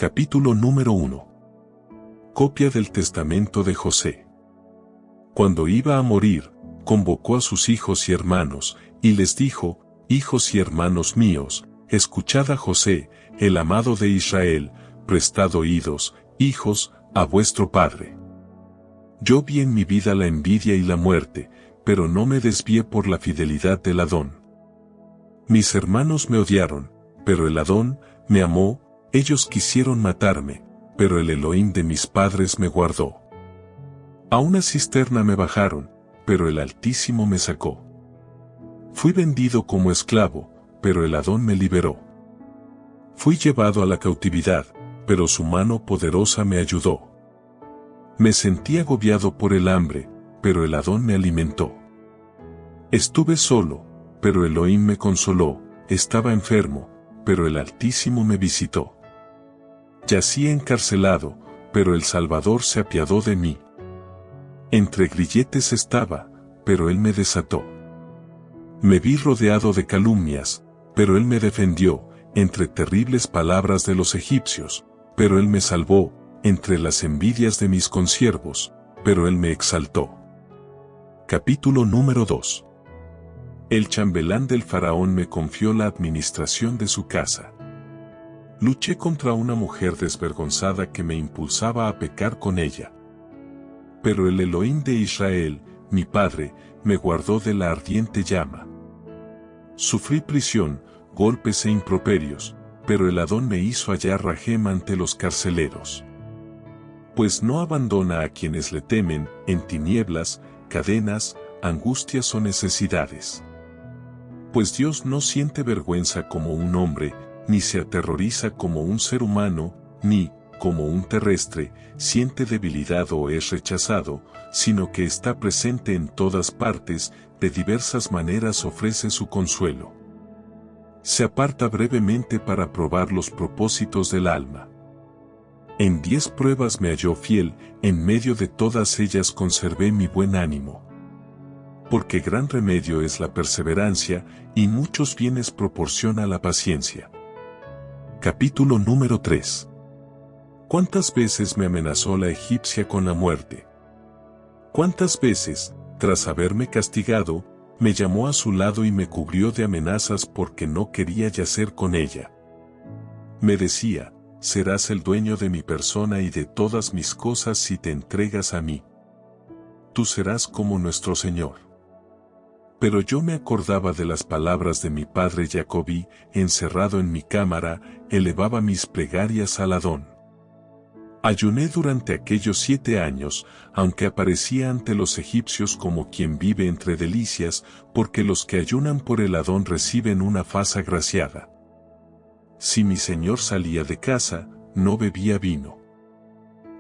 Capítulo número 1. Copia del testamento de José. Cuando iba a morir, convocó a sus hijos y hermanos, y les dijo: Hijos y hermanos míos, escuchad a José, el amado de Israel, prestad oídos, hijos, a vuestro padre. Yo vi en mi vida la envidia y la muerte, pero no me desvié por la fidelidad del Adón. Mis hermanos me odiaron, pero el Adón me amó. Ellos quisieron matarme, pero el Elohim de mis padres me guardó. A una cisterna me bajaron, pero el Altísimo me sacó. Fui vendido como esclavo, pero el Adón me liberó. Fui llevado a la cautividad, pero su mano poderosa me ayudó. Me sentí agobiado por el hambre, pero el Adón me alimentó. Estuve solo, pero Elohim me consoló. Estaba enfermo, pero el Altísimo me visitó. Yacía encarcelado, pero el Salvador se apiadó de mí. Entre grilletes estaba, pero Él me desató. Me vi rodeado de calumnias, pero Él me defendió, entre terribles palabras de los egipcios, pero Él me salvó, entre las envidias de mis consiervos, pero Él me exaltó. Capítulo número 2. El chambelán del faraón me confió la administración de su casa. Luché contra una mujer desvergonzada que me impulsaba a pecar con ella. Pero el Elohim de Israel, mi padre, me guardó de la ardiente llama. Sufrí prisión, golpes e improperios, pero el Adón me hizo hallar rajem ante los carceleros. Pues no abandona a quienes le temen, en tinieblas, cadenas, angustias o necesidades. Pues Dios no siente vergüenza como un hombre, ni se aterroriza como un ser humano, ni, como un terrestre, siente debilidad o es rechazado, sino que está presente en todas partes, de diversas maneras ofrece su consuelo. Se aparta brevemente para probar los propósitos del alma. En 10 pruebas me halló fiel, en medio de todas ellas conservé mi buen ánimo. Porque gran remedio es la perseverancia, y muchos bienes proporciona la paciencia. Capítulo número 3. ¿Cuántas veces me amenazó la egipcia con la muerte? ¿Cuántas veces, tras haberme castigado, me llamó a su lado y me cubrió de amenazas porque no quería yacer con ella? Me decía: serás el dueño de mi persona y de todas mis cosas si te entregas a mí. Tú serás como nuestro Señor. Pero yo me acordaba de las palabras de mi padre Jacob y, encerrado en mi cámara, elevaba mis plegarias al Adón. Ayuné durante aquellos 7 años, aunque aparecía ante los egipcios como quien vive entre delicias, porque los que ayunan por el Adón reciben una faz agraciada. Si mi señor salía de casa, no bebía vino.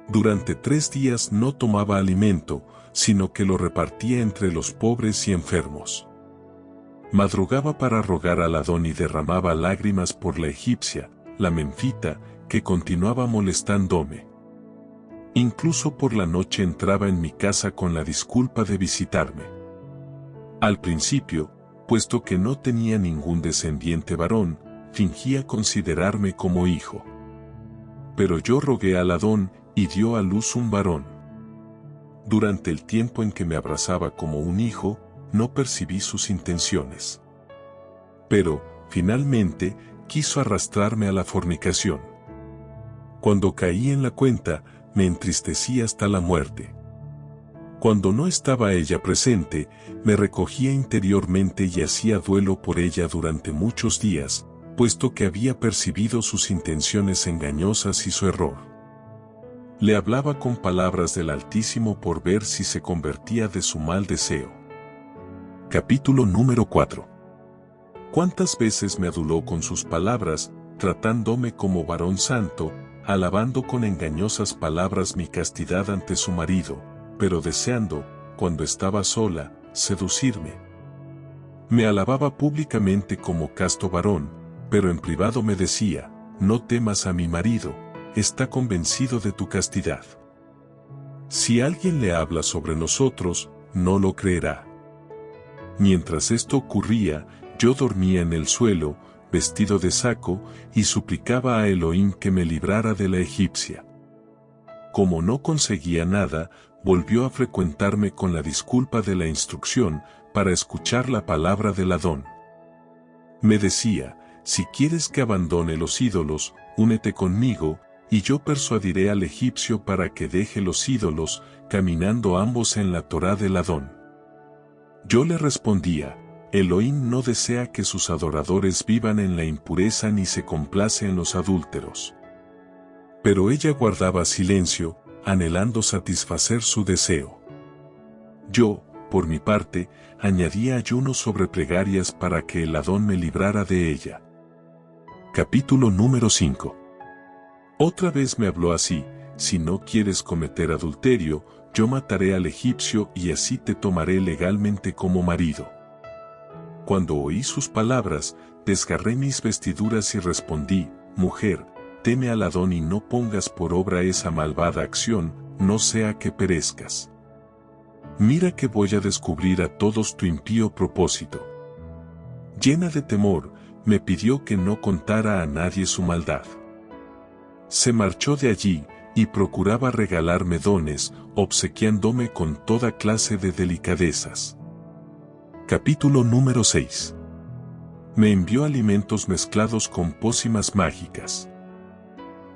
Durante 3 días no tomaba alimento, sino que lo repartía entre los pobres y enfermos. Madrugaba para rogar al Adón y derramaba lágrimas por la egipcia, la menfita, que continuaba molestándome. Incluso por la noche entraba en mi casa con la disculpa de visitarme. Al principio, puesto que no tenía ningún descendiente varón, fingía considerarme como hijo. Pero yo rogué al Adón, y dio a luz un varón. Durante el tiempo en que me abrazaba como un hijo, no percibí sus intenciones. Pero, finalmente, quiso arrastrarme a la fornicación. Cuando caí en la cuenta, me entristecí hasta la muerte. Cuando no estaba ella presente, me recogía interiormente y hacía duelo por ella durante muchos días, puesto que había percibido sus intenciones engañosas y su error. Le hablaba con palabras del Altísimo por ver si se convertía de su mal deseo. Capítulo número 4. ¿Cuántas veces me aduló con sus palabras, tratándome como varón santo, alabando con engañosas palabras mi castidad ante su marido, pero deseando, cuando estaba sola, seducirme? Me alababa públicamente como casto varón, pero en privado me decía: no temas a mi marido, está convencido de tu castidad. Si alguien le habla sobre nosotros, no lo creerá. Mientras esto ocurría, yo dormía en el suelo, vestido de saco, y suplicaba a Elohim que me librara de la egipcia. Como no conseguía nada, volvió a frecuentarme con la disculpa de la instrucción, para escuchar la palabra del Adón. Me decía: si quieres que abandone los ídolos, únete conmigo, y yo persuadiré al egipcio para que deje los ídolos, caminando ambos en la Torá del Adón. Yo le respondía: Elohim no desea que sus adoradores vivan en la impureza ni se complace en los adúlteros. Pero ella guardaba silencio, anhelando satisfacer su deseo. Yo, por mi parte, añadía ayuno sobre plegarias para que el Adón me librara de ella. Capítulo número 5. Otra vez me habló así: si no quieres cometer adulterio, yo mataré al egipcio y así te tomaré legalmente como marido. Cuando oí sus palabras, desgarré mis vestiduras y respondí: mujer, teme al Adón y no pongas por obra esa malvada acción, no sea que perezcas. Mira que voy a descubrir a todos tu impío propósito. Llena de temor, me pidió que no contara a nadie su maldad. Se marchó de allí, y procuraba regalarme dones, obsequiándome con toda clase de delicadezas. Capítulo número 6. Me envió alimentos mezclados con pócimas mágicas.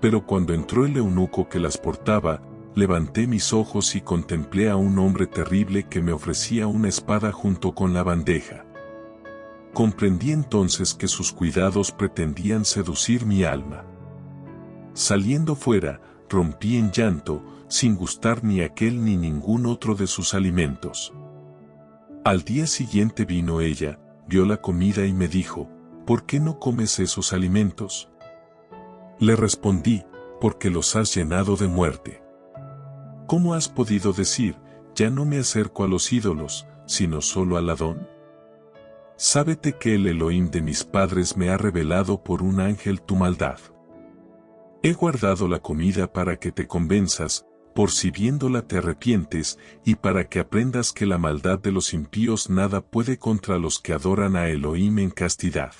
Pero cuando entró el eunuco que las portaba, levanté mis ojos y contemplé a un hombre terrible que me ofrecía una espada junto con la bandeja. Comprendí entonces que sus cuidados pretendían seducir mi alma. Saliendo fuera, rompí en llanto, sin gustar ni aquel ni ningún otro de sus alimentos. Al día siguiente vino ella, vio la comida y me dijo: ¿por qué no comes esos alimentos? Le respondí: porque los has llenado de muerte. ¿Cómo has podido decir: ya no me acerco a los ídolos, sino solo al Adón? Sábete que el Elohim de mis padres me ha revelado por un ángel tu maldad. He guardado la comida para que te convenzas, por si viéndola te arrepientes, y para que aprendas que la maldad de los impíos nada puede contra los que adoran a Elohim en castidad.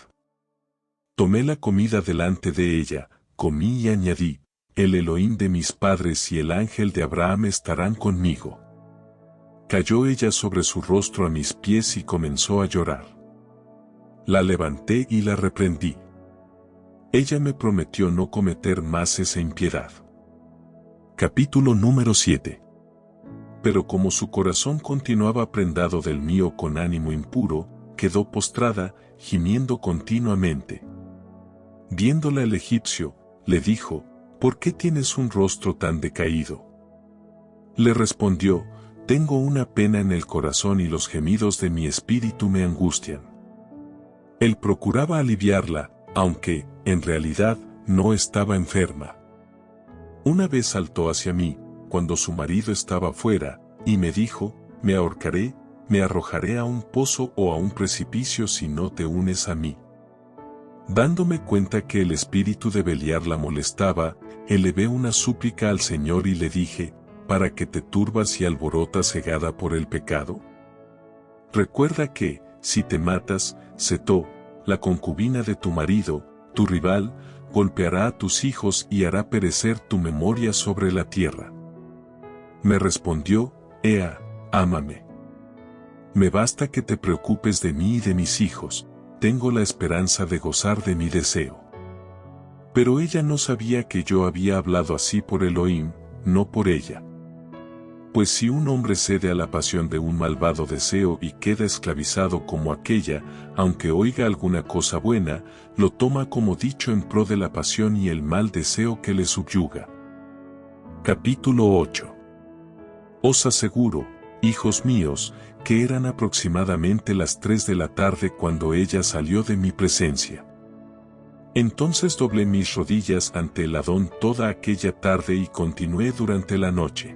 Tomé la comida delante de ella, comí y añadí: el Elohim de mis padres y el ángel de Abraham estarán conmigo. Cayó ella sobre su rostro a mis pies y comenzó a llorar. La levanté y la reprendí. Ella me prometió no cometer más esa impiedad. Capítulo número 7. Pero como su corazón continuaba prendado del mío con ánimo impuro, quedó postrada, gimiendo continuamente. Viéndola el egipcio, le dijo: ¿por qué tienes un rostro tan decaído? Le respondió: tengo una pena en el corazón y los gemidos de mi espíritu me angustian. Él procuraba aliviarla, aunque, en realidad, no estaba enferma. Una vez saltó hacia mí, cuando su marido estaba fuera, y me dijo: me ahorcaré, me arrojaré a un pozo o a un precipicio si no te unes a mí. Dándome cuenta que el espíritu de Beliar la molestaba, elevé una súplica al Señor y le dije: ¿para qué te turbas y alborotas cegada por el pecado? Recuerda que, si te matas, Setó, la concubina de tu marido, tu rival, golpeará a tus hijos y hará perecer tu memoria sobre la tierra. Me respondió: Ea, ámame. Me basta que te preocupes de mí y de mis hijos, tengo la esperanza de gozar de mi deseo. Pero ella no sabía que yo había hablado así por Elohim, no por ella. Pues si un hombre cede a la pasión de un malvado deseo y queda esclavizado como aquella, aunque oiga alguna cosa buena, lo toma como dicho en pro de la pasión y el mal deseo que le subyuga. Capítulo 8. Os aseguro, hijos míos, que eran aproximadamente las 3 de la tarde cuando ella salió de mi presencia. Entonces doblé mis rodillas ante el Adón toda aquella tarde y continué durante la noche.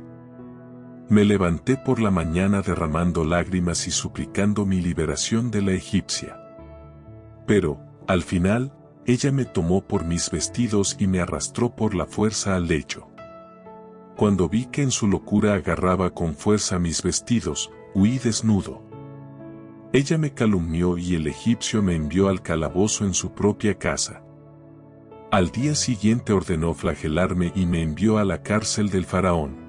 Me levanté por la mañana derramando lágrimas y suplicando mi liberación de la egipcia. Pero, al final, ella me tomó por mis vestidos y me arrastró por la fuerza al lecho. Cuando vi que en su locura agarraba con fuerza mis vestidos, huí desnudo. Ella me calumnió y el egipcio me envió al calabozo en su propia casa. Al día siguiente ordenó flagelarme y me envió a la cárcel del faraón.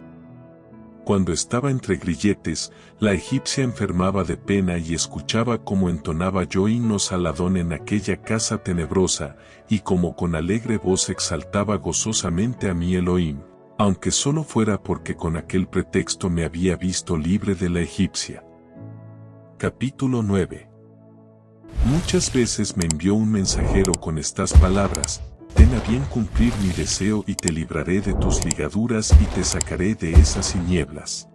Cuando estaba entre grilletes, la egipcia enfermaba de pena y escuchaba cómo entonaba yo himnos al Adón en aquella casa tenebrosa, y como con alegre voz exaltaba gozosamente a mi Elohim, aunque solo fuera porque con aquel pretexto me había visto libre de la egipcia. Capítulo 9. Muchas veces me envió un mensajero con estas palabras: ten a bien cumplir mi deseo y te libraré de tus ligaduras y te sacaré de esas tinieblas.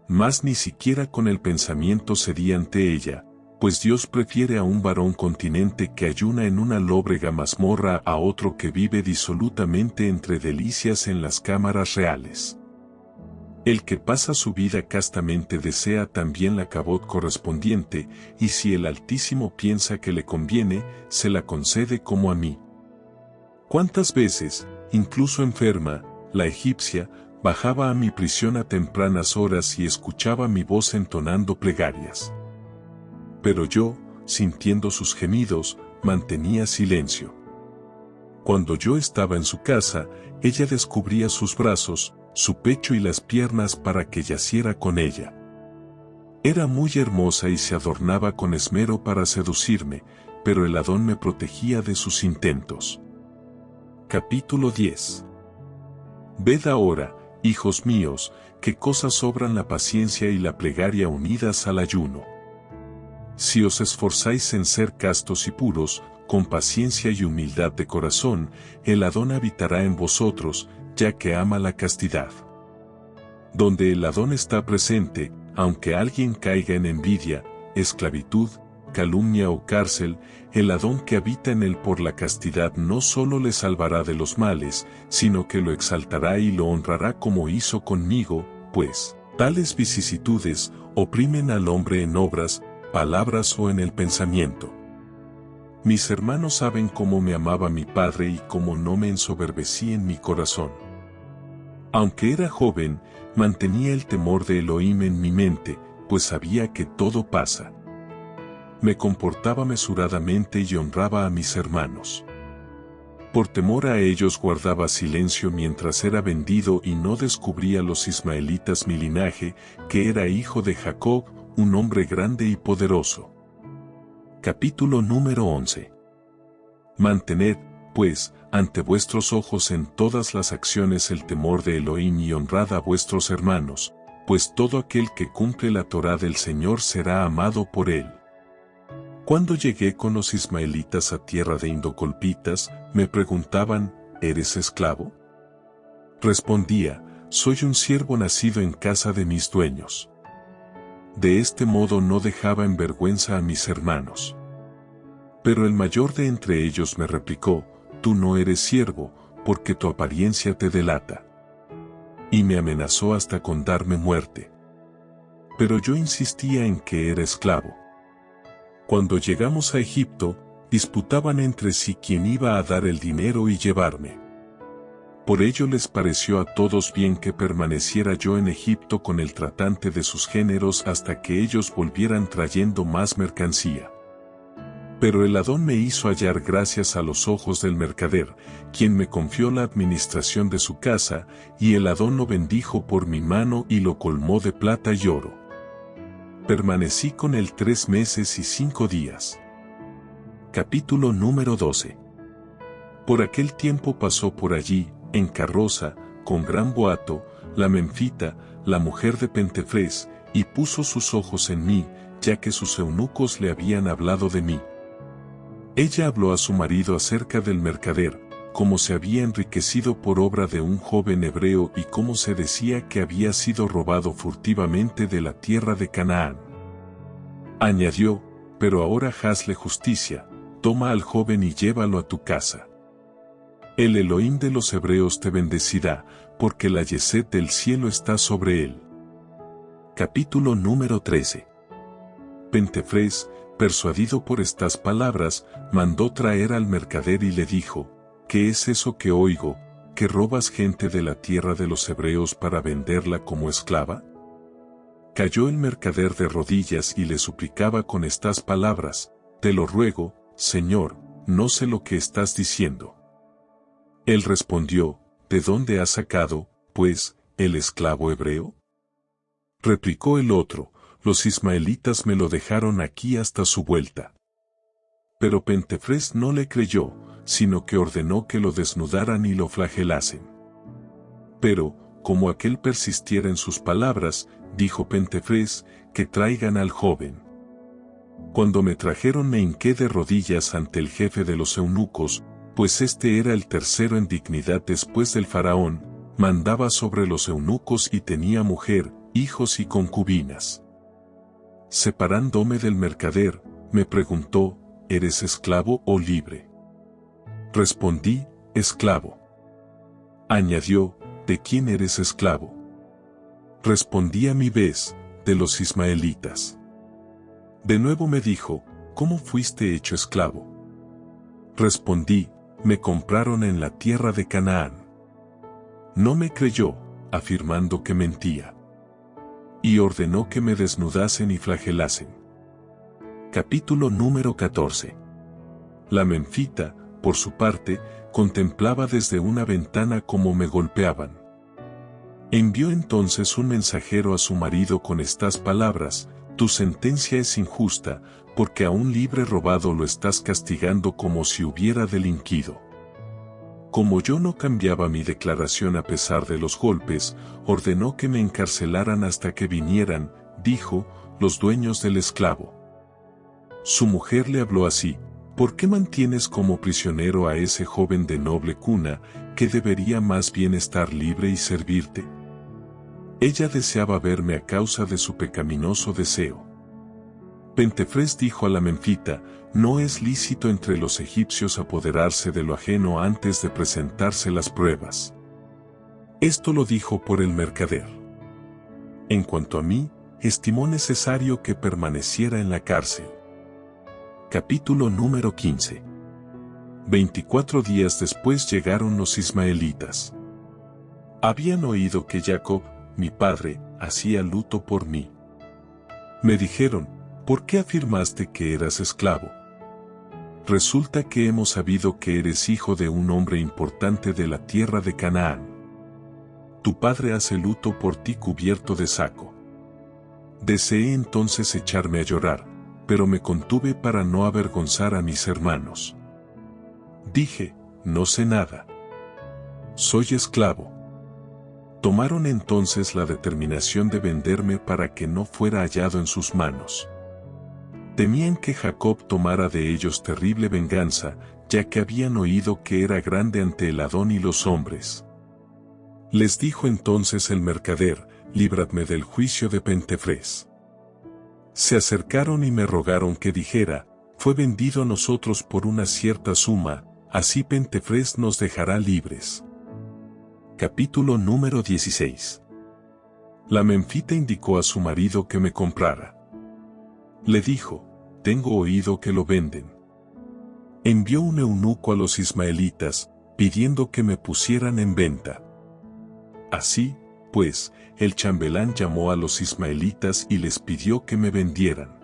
Mas ni siquiera con el pensamiento cedí ante ella, pues Dios prefiere a un varón continente que ayuna en una lóbrega mazmorra a otro que vive disolutamente entre delicias en las cámaras reales. El que pasa su vida castamente desea también la cabot correspondiente, y si el Altísimo piensa que le conviene, se la concede como a mí. ¿Cuántas veces, incluso enferma, la egipcia, bajaba a mi prisión a tempranas horas y escuchaba mi voz entonando plegarias? Pero yo, sintiendo sus gemidos, mantenía silencio. Cuando yo estaba en su casa, ella descubría sus brazos, su pecho y las piernas para que yaciera con ella. Era muy hermosa y se adornaba con esmero para seducirme, pero el Adón me protegía de sus intentos. Capítulo 10. Ved ahora, hijos míos, qué cosas sobran la paciencia y la plegaria unidas al ayuno. Si os esforzáis en ser castos y puros, con paciencia y humildad de corazón, el Adón habitará en vosotros, ya que ama la castidad. Donde el Adón está presente, aunque alguien caiga en envidia, esclavitud, calumnia o cárcel, el Adón que habita en él por la castidad no solo le salvará de los males, sino que lo exaltará y lo honrará como hizo conmigo, pues tales vicisitudes oprimen al hombre en obras, palabras o en el pensamiento. Mis hermanos saben cómo me amaba mi padre y cómo no me ensoberbecí en mi corazón. Aunque era joven, mantenía el temor de Elohim en mi mente, pues sabía que todo pasa. Me comportaba mesuradamente y honraba a mis hermanos. Por temor a ellos guardaba silencio mientras era vendido y no descubría a los ismaelitas mi linaje, que era hijo de Jacob, un hombre grande y poderoso. Capítulo número 11. Mantened, pues, ante vuestros ojos en todas las acciones el temor de Elohim y honrad a vuestros hermanos, pues todo aquel que cumple la Torá del Señor será amado por él. Cuando llegué con los ismaelitas a tierra de indocolpitas, me preguntaban: ¿eres esclavo? Respondía: soy un siervo nacido en casa de mis dueños. De este modo no dejaba en vergüenza a mis hermanos. Pero el mayor de entre ellos me replicó: tú no eres siervo, porque tu apariencia te delata. Y me amenazó hasta con darme muerte. Pero yo insistía en que era esclavo. Cuando llegamos a Egipto, disputaban entre sí quién iba a dar el dinero y llevarme. Por ello les pareció a todos bien que permaneciera yo en Egipto con el tratante de sus géneros hasta que ellos volvieran trayendo más mercancía. Pero el Adón me hizo hallar gracias a los ojos del mercader, quien me confió la administración de su casa, y el Adón lo bendijo por mi mano y lo colmó de plata y oro. Permanecí con él 3 meses y 5 días. Capítulo número 12. Por aquel tiempo pasó por allí, en carroza, con gran boato, la Menfita, la mujer de Pentefrés, y puso sus ojos en mí, ya que sus eunucos le habían hablado de mí. Ella habló a su marido acerca del mercader, cómo se había enriquecido por obra de un joven hebreo y cómo se decía que había sido robado furtivamente de la tierra de Canaán. Añadió: pero ahora hazle justicia, toma al joven y llévalo a tu casa. El Elohim de los hebreos te bendecirá, porque la yesed del cielo está sobre él. Capítulo número 13. Pentefrés, persuadido por estas palabras, mandó traer al mercader y le dijo: ¿qué es eso que oigo, que robas gente de la tierra de los hebreos para venderla como esclava? Cayó el mercader de rodillas y le suplicaba con estas palabras: «Te lo ruego, Señor, no sé lo que estás diciendo». Él respondió: «¿De dónde has sacado, pues, el esclavo hebreo?». Replicó el otro: «Los ismaelitas me lo dejaron aquí hasta su vuelta». Pero Pentefrés no le creyó, sino que ordenó que lo desnudaran y lo flagelasen. Pero, como aquel persistiera en sus palabras, dijo Pentefrés: «Que traigan al joven». Cuando me trajeron me hinqué de rodillas ante el jefe de los eunucos, pues este era el tercero en dignidad después del faraón, mandaba sobre los eunucos y tenía mujer, hijos y concubinas. Separándome del mercader, me preguntó: «¿Eres esclavo o libre?». Respondí: «Esclavo». Añadió: «¿De quién eres esclavo?». Respondí a mi vez: «De los ismaelitas». De nuevo me dijo: «¿Cómo fuiste hecho esclavo?». Respondí: «Me compraron en la tierra de Canaán». No me creyó, afirmando que mentía. Y ordenó que me desnudasen y flagelasen. Capítulo número 14. La menfita, por su parte, contemplaba desde una ventana cómo me golpeaban. Envió entonces un mensajero a su marido con estas palabras: «Tu sentencia es injusta, porque a un libre robado lo estás castigando como si hubiera delinquido». Como yo no cambiaba mi declaración a pesar de los golpes, ordenó que me encarcelaran hasta que vinieran, dijo, los dueños del esclavo. Su mujer le habló así: «¿Por qué mantienes como prisionero a ese joven de noble cuna, que debería más bien estar libre y servirte?». Ella deseaba verme a causa de su pecaminoso deseo. Pentefrés dijo a la menfita: «No es lícito entre los egipcios apoderarse de lo ajeno antes de presentarse las pruebas». Esto lo dijo por el mercader. En cuanto a mí, estimó necesario que permaneciera en la cárcel. Capítulo número 15. 24 días después llegaron los ismaelitas. Habían oído que Jacob, mi padre, hacía luto por mí. Me dijeron: «¿Por qué afirmaste que eras esclavo? Resulta que hemos sabido que eres hijo de un hombre importante de la tierra de Canaán. Tu padre hace luto por ti cubierto de saco». Deseé entonces echarme a llorar, pero me contuve para no avergonzar a mis hermanos. Dije: «No sé nada. Soy esclavo». Tomaron entonces la determinación de venderme para que no fuera hallado en sus manos. Temían que Jacob tomara de ellos terrible venganza, ya que habían oído que era grande ante el Adón y los hombres. Les dijo entonces el mercader: «Líbradme del juicio de Pentefrés». Se acercaron y me rogaron que dijera: «Fue vendido a nosotros por una cierta suma, así Pentefrés nos dejará libres». Capítulo número 16. La menfita indicó a su marido que me comprara. Le dijo: «Tengo oído que lo venden». Envió un eunuco a los ismaelitas, pidiendo que me pusieran en venta. Así, pues, el chambelán llamó a los ismaelitas y les pidió que me vendieran.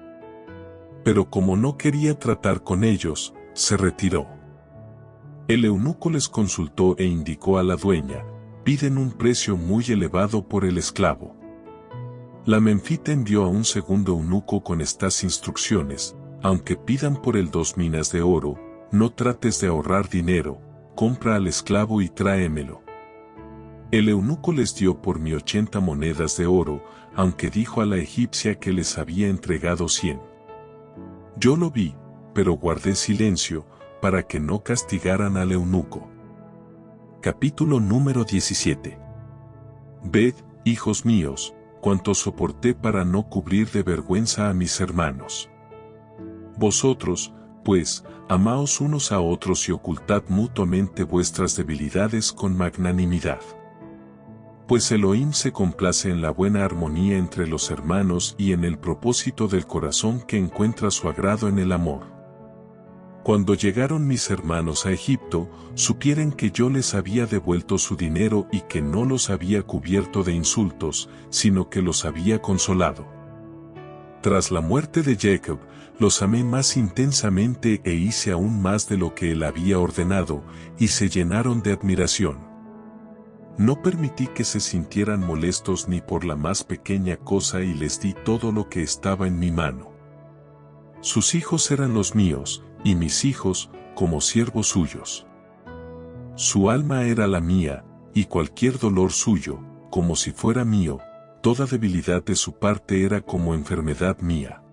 Pero como no quería tratar con ellos, se retiró. El eunuco les consultó e indicó a la dueña: «Piden un precio muy elevado por el esclavo». La menfita envió a un segundo eunuco con estas instrucciones: «Aunque pidan por él 2 minas de oro, no trates de ahorrar dinero, compra al esclavo y tráemelo». El eunuco les dio por mí 80 monedas de oro, aunque dijo a la egipcia que les había entregado 100. Yo lo vi, pero guardé silencio, para que no castigaran al eunuco. Capítulo número 17. Ved, hijos míos, cuánto soporté para no cubrir de vergüenza a mis hermanos. Vosotros, pues, amaos unos a otros y ocultad mutuamente vuestras debilidades con magnanimidad. Pues Elohim se complace en la buena armonía entre los hermanos y en el propósito del corazón que encuentra su agrado en el amor. Cuando llegaron mis hermanos a Egipto, supieron que yo les había devuelto su dinero y que no los había cubierto de insultos, sino que los había consolado. Tras la muerte de Jacob, los amé más intensamente e hice aún más de lo que él había ordenado, y se llenaron de admiración. No permití que se sintieran molestos ni por la más pequeña cosa y les di todo lo que estaba en mi mano. Sus hijos eran los míos, y mis hijos, como siervos suyos. Su alma era la mía, y cualquier dolor suyo, como si fuera mío, toda debilidad de su parte era como enfermedad mía.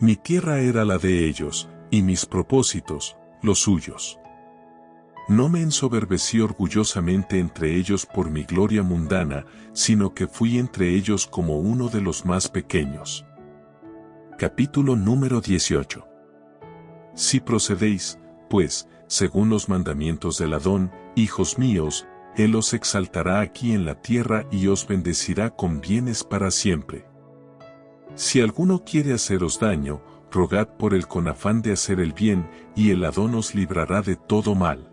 Mi tierra era la de ellos, y mis propósitos, los suyos. No me ensoberbecí orgullosamente entre ellos por mi gloria mundana, sino que fui entre ellos como uno de los más pequeños. Capítulo número 18. Si procedéis, pues, según los mandamientos del Adón, hijos míos, Él os exaltará aquí en la tierra y os bendecirá con bienes para siempre. Si alguno quiere haceros daño, rogad por él con afán de hacer el bien, y el Adón os librará de todo mal.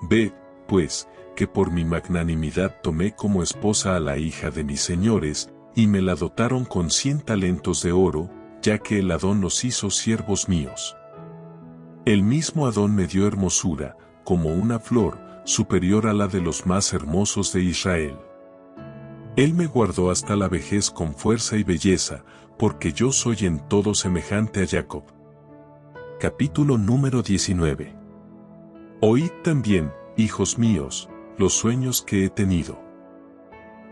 Ved, pues, que por mi magnanimidad tomé como esposa a la hija de mis señores, y me la dotaron con 100 talentos de oro, ya que el Adón los hizo siervos míos. El mismo Adón me dio hermosura, como una flor, superior a la de los más hermosos de Israel. Él me guardó hasta la vejez con fuerza y belleza, porque yo soy en todo semejante a Jacob. Capítulo número 19. Oíd también, hijos míos, los sueños que he tenido.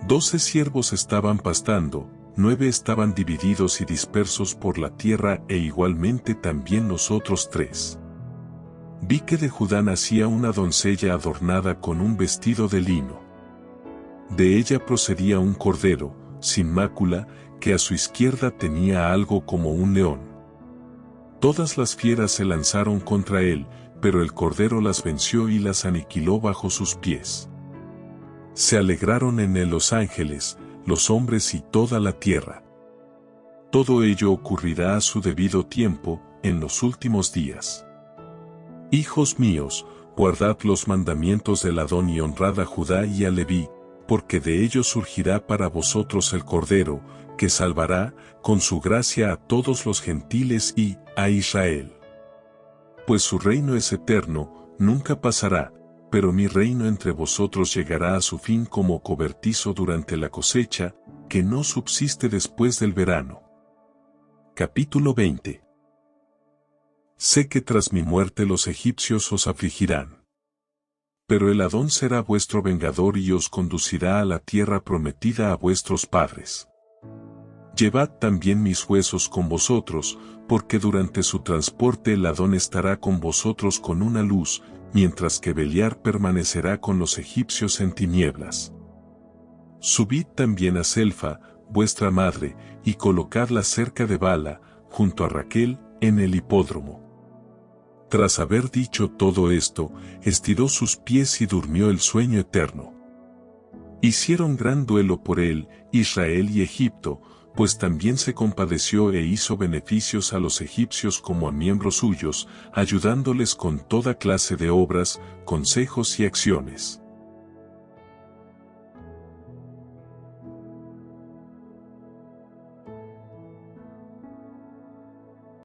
12 siervos estaban pastando, 9 estaban divididos y dispersos por la tierra e igualmente también los otros 3. Vi que de Judá nacía una doncella adornada con un vestido de lino. De ella procedía un cordero, sin mácula, que a su izquierda tenía algo como un león. Todas las fieras se lanzaron contra él, pero el cordero las venció y las aniquiló bajo sus pies. Se alegraron en él los ángeles, los hombres y toda la tierra. Todo ello ocurrirá a su debido tiempo, en los últimos días. Hijos míos, guardad los mandamientos del Adón y honrad a Judá y a Leví, porque de ellos surgirá para vosotros el Cordero, que salvará, con su gracia a todos los gentiles y a Israel. Pues su reino es eterno, nunca pasará, pero mi reino entre vosotros llegará a su fin como cobertizo durante la cosecha, que no subsiste después del verano. Capítulo 20. Sé que tras mi muerte los egipcios os afligirán. Pero el Adón será vuestro vengador y os conducirá a la tierra prometida a vuestros padres. Llevad también mis huesos con vosotros, porque durante su transporte el Adón estará con vosotros con una luz, mientras que Beliar permanecerá con los egipcios en tinieblas. Subid también a Selfa, vuestra madre, y colocadla cerca de Bala, junto a Raquel, en el hipódromo. Tras haber dicho todo esto, estiró sus pies y durmió el sueño eterno. Hicieron gran duelo por él, Israel y Egipto, pues también se compadeció e hizo beneficios a los egipcios como a miembros suyos, ayudándoles con toda clase de obras, consejos y acciones.